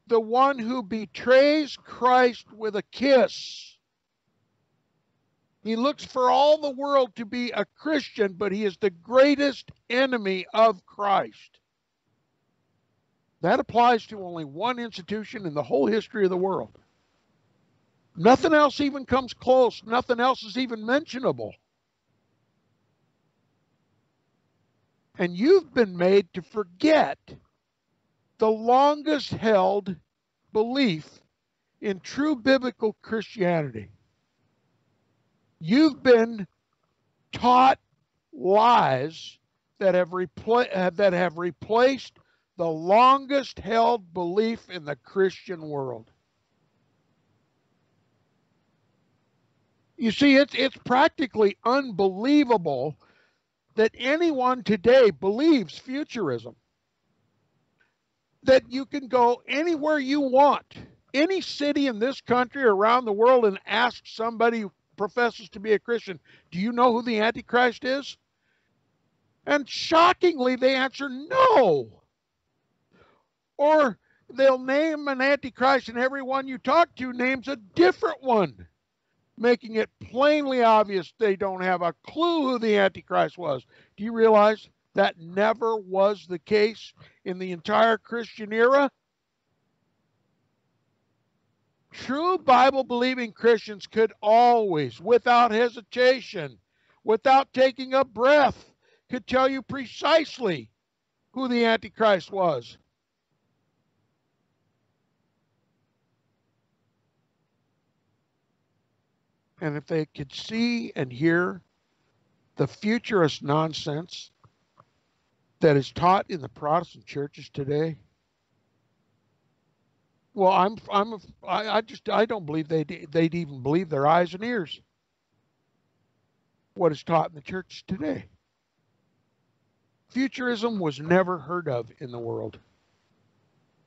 The one who betrays Christ with a kiss. He looks for all the world to be a Christian, but he is the greatest enemy of Christ. That applies to only one institution in the whole history of the world. Nothing else even comes close. Nothing else is even mentionable. And you've been made to forget the longest held belief in true biblical Christianity. You've been taught lies that have replaced the longest held belief in the Christian world. You see, it's practically unbelievable that anyone today believes futurism. That you can go anywhere you want, any city in this country or around the world, and ask somebody who professes to be a Christian, do you know who the Antichrist is? And shockingly, they answer no. Or they'll name an Antichrist, and everyone you talk to names a different one, making it plainly obvious they don't have a clue who the Antichrist was. Do you realize that never was the case in the entire Christian era? True Bible-believing Christians could always, without hesitation, without taking a breath, could tell you precisely who the Antichrist was. And if they could see and hear the futurist nonsense that is taught in the Protestant churches today, well, I don't believe they'd even believe their eyes and ears. What is taught in the church today? Futurism was never heard of in the world.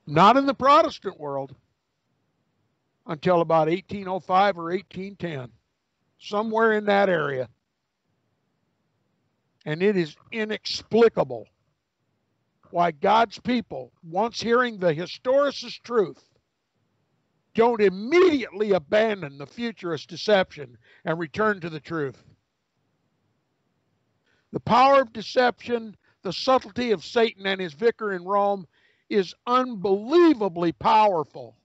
Not in the Protestant world until about 1805 or 1810. Somewhere in that area. And it is inexplicable why God's people, once hearing the historicist truth, don't immediately abandon the futurist deception and return to the truth. The power of deception, the subtlety of Satan and his vicar in Rome is unbelievably powerful.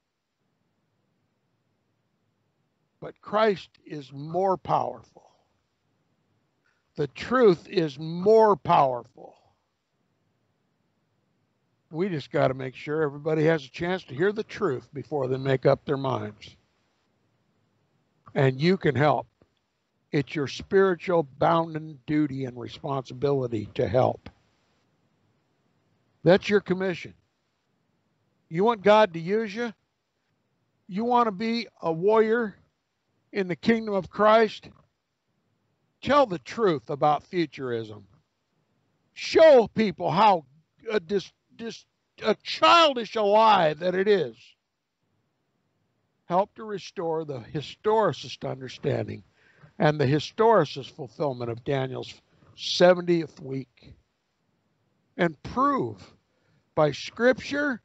But Christ is more powerful. The truth is more powerful. We just got to make sure everybody has a chance to hear the truth before they make up their minds. And you can help. It's your spiritual bounden duty and responsibility to help. That's your commission. You want God to use you? You want to be a warrior in the kingdom of Christ? Tell the truth about futurism. Show people how a childish a lie that it is. Help to restore the historicist understanding and the historicist fulfillment of Daniel's 70th week. And prove by scripture,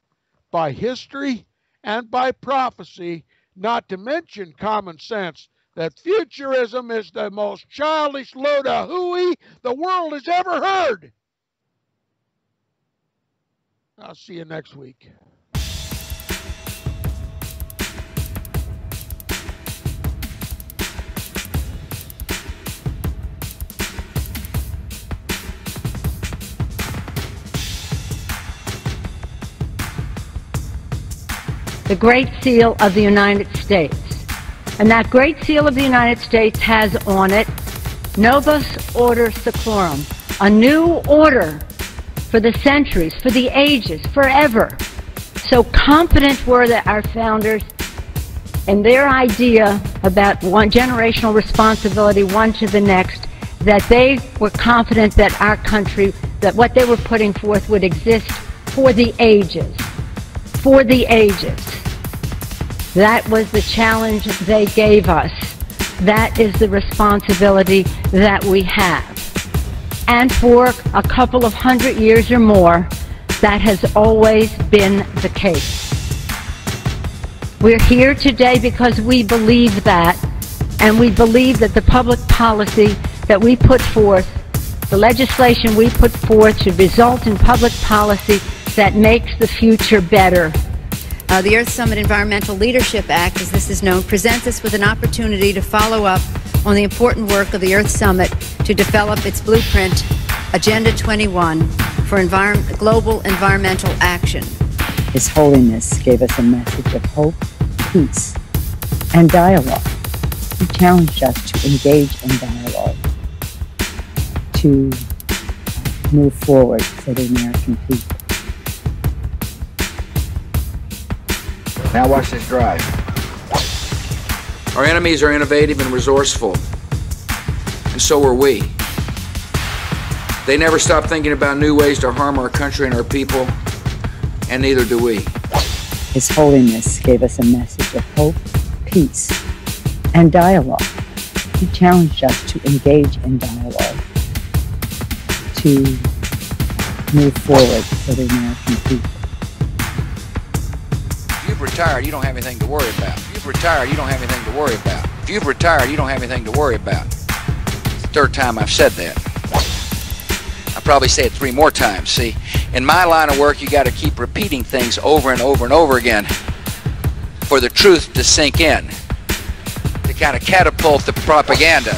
by history, and by prophecy, not to mention common sense, that futurism is the most childish load of hooey the world has ever heard. I'll see you next week. The Great Seal of the United States. And that Great Seal of the United States has on it, Novus Order Seclorum, a new order for the centuries, for the ages, forever. So confident were our founders in their idea about one generational responsibility, one to the next, that they were confident that our country, that what they were putting forth would exist for the ages. For the ages. That was the challenge they gave us. That is the responsibility that we have. And for a couple of 100 years or more, that has always been the case. We're here today because we believe that, And we believe that the public policy that we put forth, the legislation we put forth, should result in public policy that makes the future better. The Earth Summit Environmental Leadership Act, as this is known, presents us with an opportunity to follow up on the important work of the Earth Summit to develop its blueprint, Agenda 21, for global environmental action. His Holiness gave us a message of hope, peace, and dialogue. He challenged us to engage in dialogue, to move forward for the American people. Now watch this drive. Our enemies are innovative and resourceful, and so are we. They never stop thinking about new ways to harm our country and our people, and neither do we. His Holiness gave us a message of hope, peace, and dialogue. He challenged us to engage in dialogue, to move forward for the American people. If you've retired, you don't have anything to worry about. If you've retired, you don't have anything to worry about. If you've retired, you don't have anything to worry about. It's the third time I've said that. I'll probably say it 3 more times. See, in my line of work, you got to keep repeating things over and over and over again for the truth to sink in, to kind of catapult the propaganda.